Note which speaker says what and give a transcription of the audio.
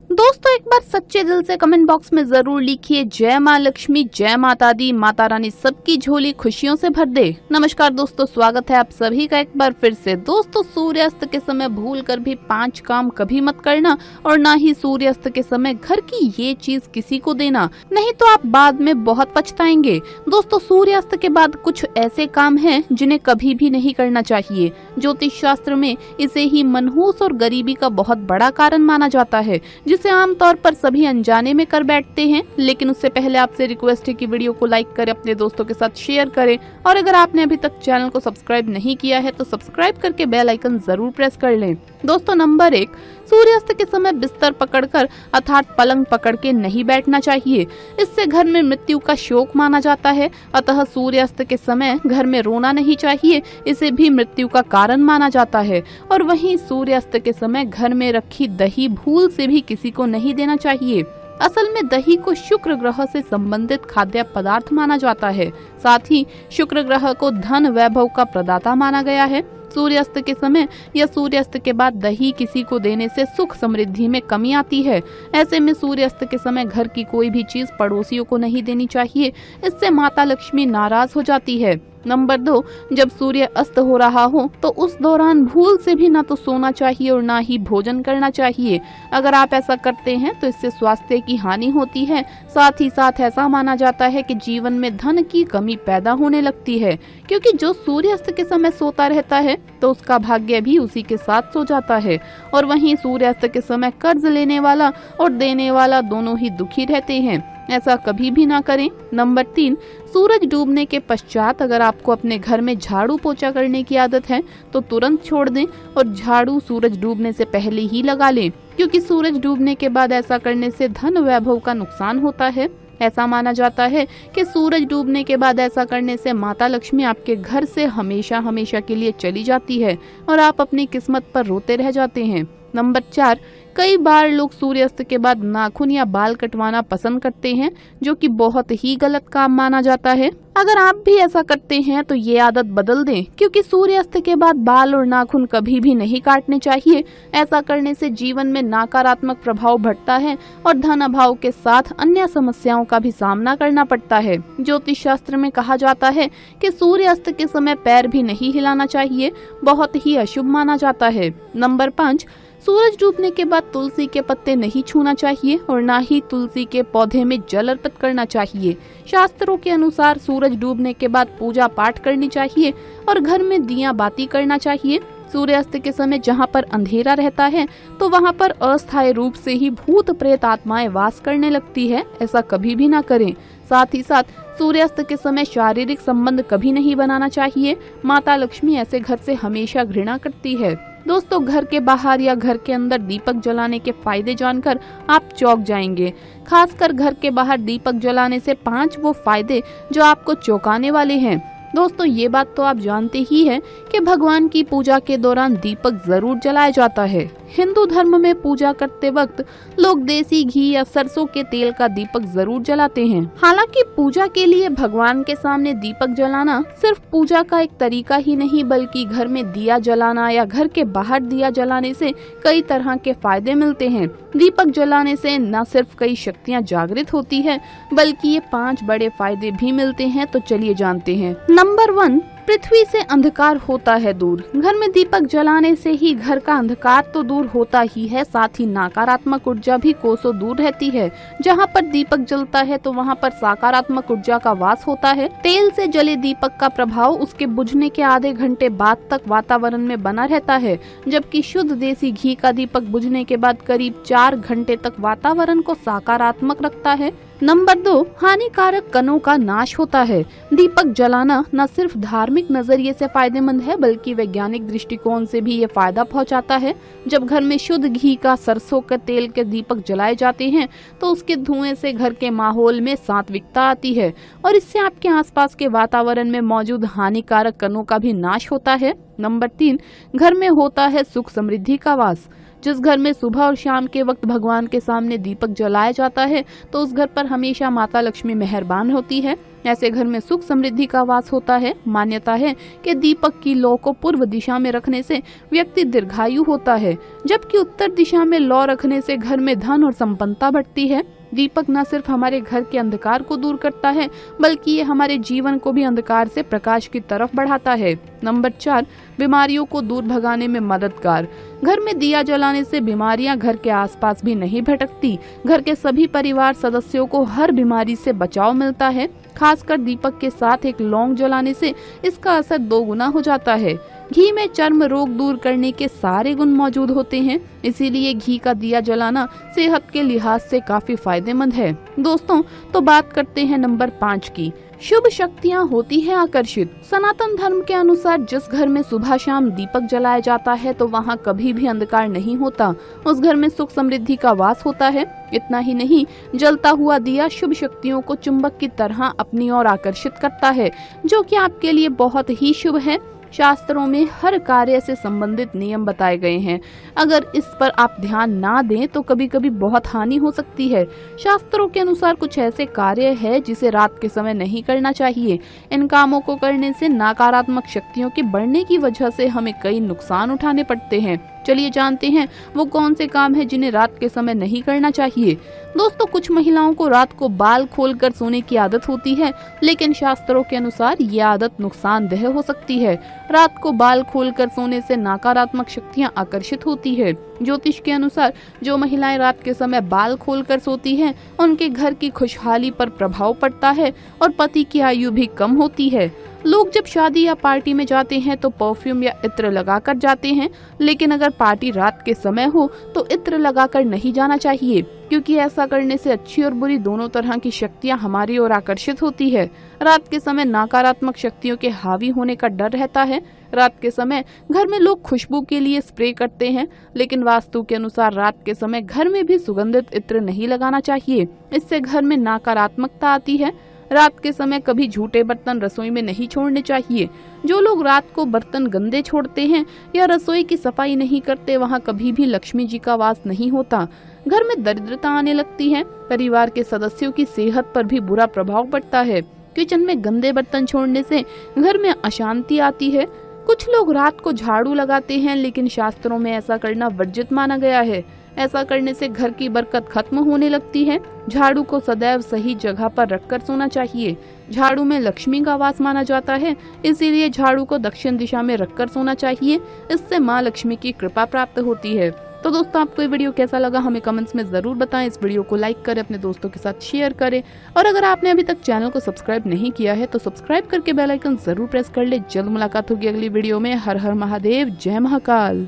Speaker 1: दोस्तों एक बार सच्चे दिल से कमेंट बॉक्स में जरूर लिखिए जय माँ लक्ष्मी, जय माता दी, माता रानी सबकी झोली खुशियों से भर दे। नमस्कार दोस्तों, स्वागत है आप सभी का एक बार फिर से। दोस्तों सूर्यास्त के समय भूल कर भी 5 काम कभी मत करना और ना ही सूर्यास्त के समय घर की ये चीज किसी को देना, नहीं तो आप बाद में बहुत पछताएंगे। दोस्तों सूर्यास्त के बाद कुछ ऐसे काम हैं जिन्हें कभी भी नहीं करना चाहिए। ज्योतिष शास्त्र में इसे ही मनहूस और गरीबी का बहुत बड़ा कारण माना जाता है, जिसे आमतौर पर सभी अनजाने में कर बैठते हैं। लेकिन उससे पहले आपसे रिक्वेस्ट है कि वीडियो को लाइक करें, अपने दोस्तों के साथ शेयर करें और अगर आपने अभी तक चैनल को सब्सक्राइब नहीं किया है तो सब्सक्राइब करके बेल आइकन जरूर प्रेस कर लें। दोस्तों नंबर 1, सूर्यास्त के समय बिस्तर पकड़कर अर्थात पलंग पकड़ के नहीं बैठना चाहिए। इससे घर में मृत्यु का शोक माना जाता है। अतः सूर्यास्त के समय घर में रोना नहीं चाहिए, इसे भी मृत्यु का कारण माना जाता है। और वहीं सूर्यास्त के समय घर में रखी दही भूल से भी किसी को नहीं देना चाहिए। असल में दही को शुक्र ग्रह से संबंधित खाद्य पदार्थ माना जाता है। साथ ही शुक्र ग्रह को धन वैभव का प्रदाता माना गया है। सूर्यास्त के समय या सूर्यास्त के बाद दही किसी को देने से सुख समृद्धि में कमी आती है। ऐसे में सूर्यास्त के समय घर की कोई भी चीज पड़ोसियों को नहीं देनी चाहिए, इससे माता लक्ष्मी नाराज हो जाती है। नंबर 2, जब सूर्य अस्त हो रहा हो तो उस दौरान भूल से भी ना तो सोना चाहिए और ना ही भोजन करना चाहिए। अगर आप ऐसा करते हैं तो इससे स्वास्थ्य की हानि होती है। साथ ही साथ ऐसा माना जाता है कि जीवन में धन की कमी पैदा होने लगती है, क्योंकि जो सूर्यास्त के समय सोता रहता है तो उसका भाग्य भी उसी के साथ सो जाता है। और वहीं सूर्यास्त के समय कर्ज लेने वाला और देने वाला दोनों ही दुखी रहते हैं। ऐसा कभी भी ना करें। नंबर 3, सूरज डूबने के पश्चात अगर आपको अपने घर में झाड़ू पोछा करने की आदत है तो तुरंत छोड़ दें और झाड़ू सूरज डूबने से पहले ही लगा लें, क्योंकि सूरज डूबने के बाद ऐसा करने से धन वैभव का नुकसान होता है। ऐसा माना जाता है कि सूरज डूबने के बाद ऐसा करने से माता लक्ष्मी आपके घर से हमेशा हमेशा के लिए चली जाती है और आप अपनी किस्मत पर रोते रह जाते हैं। नंबर 4, कई बार लोग सूर्यास्त के बाद नाखून या बाल कटवाना पसंद करते हैं, जो कि बहुत ही गलत काम माना जाता है। अगर आप भी ऐसा करते हैं तो ये आदत बदल दें, क्योंकि सूर्यास्त के बाद बाल और नाखून कभी भी नहीं काटने चाहिए। ऐसा करने से जीवन में नकारात्मक प्रभाव बढ़ता है और धन अभाव के साथ अन्य समस्याओं का भी सामना करना पड़ता है। ज्योतिष शास्त्र में कहा जाता है कि सूर्यास्त के समय पैर भी नहीं हिलाना चाहिए, बहुत ही अशुभ माना जाता है। नंबर 5, सूरज डूबने के बाद तुलसी के पत्ते नहीं छूना चाहिए और ना ही तुलसी के पौधे में जल अर्पित करना चाहिए। शास्त्रों के अनुसार सूरज डूबने के बाद पूजा पाठ करनी चाहिए और घर में दिया बाती करना चाहिए। सूर्यास्त के समय जहाँ पर अंधेरा रहता है तो वहाँ पर अस्थायी रूप से ही भूत प्रेत आत्माएं वास करने लगती है। ऐसा कभी भी ना करें। साथ ही साथ सूर्यास्त के समय शारीरिक संबंध कभी नहीं बनाना चाहिए। माता लक्ष्मी ऐसे घर से हमेशा घृणा करती है। दोस्तों घर के बाहर या घर के अंदर दीपक जलाने के फायदे जानकर आप चौंक जाएंगे। खासकर घर के बाहर दीपक जलाने से 5 वो फायदे जो आपको चौंकाने वाले हैं। दोस्तों ये बात तो आप जानते ही हैं कि भगवान की पूजा के दौरान दीपक जरूर जलाया जाता है। हिंदू धर्म में पूजा करते वक्त लोग देसी घी या सरसों के तेल का दीपक जरूर जलाते हैं। हालांकि पूजा के लिए भगवान के सामने दीपक जलाना सिर्फ पूजा का एक तरीका ही नहीं, बल्कि घर में दिया जलाना या घर के बाहर दिया जलाने से कई तरह के फायदे मिलते हैं। दीपक जलाने से न सिर्फ कई शक्तियाँ जागृत होती है, बल्कि ये 5 बड़े फायदे भी मिलते हैं। तो चलिए जानते हैं। नंबर 1, पृथ्वी से अंधकार होता है दूर। घर में दीपक जलाने से ही घर का अंधकार तो दूर होता ही है, साथ ही नकारात्मक ऊर्जा भी कोसों दूर रहती है। जहाँ पर दीपक जलता है तो वहाँ पर सकारात्मक ऊर्जा का वास होता है। तेल से जले दीपक का प्रभाव उसके बुझने के आधे घंटे बाद तक वातावरण में बना रहता है, जबकि शुद्ध देसी घी का दीपक बुझने के बाद करीब 4 घंटे तक वातावरण को सकारात्मक रखता है। नंबर 2, हानिकारक कणों का नाश होता है। दीपक जलाना न सिर्फ धार्मिक नजरिए से फायदेमंद है, बल्कि वैज्ञानिक दृष्टिकोण से भी ये फायदा पहुंचाता है। जब घर में शुद्ध घी का, सरसों के तेल के दीपक जलाए जाते हैं तो उसके धुएं से घर के माहौल में सात्विकता आती है और इससे आपके आसपास के वातावरण में मौजूद हानिकारक कणों का भी नाश होता है। नंबर 3, घर में होता है सुख समृद्धि का वास। जिस घर में सुबह और शाम के वक्त भगवान के सामने दीपक जलाया जाता है तो उस घर पर हमेशा माता लक्ष्मी मेहरबान होती है। ऐसे घर में सुख समृद्धि का वास होता है। मान्यता है कि दीपक की लौ को पूर्व दिशा में रखने से व्यक्ति दीर्घायु होता है, जबकि उत्तर दिशा में लौ रखने से घर में धन और संपन्नता बढ़ती है। दीपक न सिर्फ हमारे घर के अंधकार को दूर करता है, बल्कि ये हमारे जीवन को भी अंधकार से प्रकाश की तरफ बढ़ाता है। नंबर 4, बीमारियों को दूर भगाने में मददगार। घर में दिया जलाने से बीमारियां घर के आसपास भी नहीं भटकती। घर के सभी परिवार सदस्यों को हर बीमारी से बचाव मिलता है। खासकर दीपक के साथ एक लौंग जलाने से इसका असर 2 गुना हो जाता है। घी में चर्म रोग दूर करने के सारे गुण मौजूद होते हैं, इसीलिए घी का दिया जलाना सेहत के लिहाज से काफी फायदेमंद है। दोस्तों, तो बात करते हैं नंबर 5 की। शुभ शक्तियाँ होती है आकर्षित। सनातन धर्म के अनुसार जिस घर में सुबह शाम दीपक जलाया जाता है तो वहाँ कभी भी अंधकार नहीं होता। उस घर में सुख समृद्धि का वास होता है। इतना ही नहीं, जलता हुआ दिया शुभ शक्तियों को चुंबक की तरह अपनी ओर आकर्षित करता है, जो कि आपके लिए बहुत ही शुभ है। शास्त्रों में हर कार्य से संबंधित नियम बताए गए हैं। अगर इस पर आप ध्यान ना दें तो कभी कभी बहुत हानि हो सकती है। शास्त्रों के अनुसार कुछ ऐसे कार्य है जिसे रात के समय नहीं करना चाहिए। इन कामों को करने से नकारात्मक शक्तियों के बढ़ने की वजह से हमें कई नुकसान उठाने पड़ते हैं। चलिए जानते हैं वो कौन से काम है जिन्हें रात के समय नहीं करना चाहिए। दोस्तों, कुछ महिलाओं को रात को बाल खोलकर सोने की आदत होती है, लेकिन शास्त्रों के अनुसार ये आदत नुकसानदेह हो सकती है। रात को बाल खोलकर सोने से नकारात्मक शक्तियां आकर्षित होती है। ज्योतिष के अनुसार जो महिलाएं रात के समय बाल खोलकर सोती हैं, उनके घर की खुशहाली पर प्रभाव पड़ता है और पति की आयु भी कम होती है। लोग जब शादी या पार्टी में जाते हैं तो परफ्यूम या इत्र लगाकर जाते हैं, लेकिन अगर पार्टी रात के समय हो तो इत्र लगाकर नहीं जाना चाहिए, क्योंकि ऐसा करने से अच्छी और बुरी दोनों तरह की शक्तियां हमारी ओर आकर्षित होती है। रात के समय नकारात्मक शक्तियों के हावी होने का डर रहता है। रात के समय घर में लोग खुशबू के लिए स्प्रे करते हैं, लेकिन वास्तु के अनुसार रात के समय घर में भी सुगंधित इत्र नहीं लगाना चाहिए। इससे घर में नकारात्मकता आती है। रात के समय कभी झूठे बर्तन रसोई में नहीं छोड़ने चाहिए। जो लोग रात को बर्तन गंदे छोड़ते हैं या रसोई की सफाई नहीं करते, वहाँ कभी भी लक्ष्मी जी का वास नहीं होता। घर में दरिद्रता आने लगती है। परिवार के सदस्यों की सेहत पर भी बुरा प्रभाव पड़ता है। किचन में गंदे बर्तन छोड़ने से घर में अशांति आती है। कुछ लोग रात को झाड़ू लगाते हैं, लेकिन शास्त्रों में ऐसा करना वर्जित माना गया है। ऐसा करने से घर की बरकत खत्म होने लगती है। झाड़ू को सदैव सही जगह पर रखकर सोना चाहिए। झाड़ू में लक्ष्मी का वास माना जाता है, इसीलिए झाड़ू को दक्षिण दिशा में रखकर सोना चाहिए। इससे माँ लक्ष्मी की कृपा प्राप्त होती है। तो दोस्तों, आपको ये वीडियो कैसा लगा हमें कमेंट्स में जरूर बताएं। इस वीडियो को लाइक करें, अपने दोस्तों के साथ शेयर करें, और अगर आपने अभी तक चैनल को सब्सक्राइब नहीं किया है तो सब्सक्राइब करके बेल आइकन जरूर प्रेस कर ले। जल्द मुलाकात होगी अगली वीडियो में। हर हर महादेव, जय महाकाल।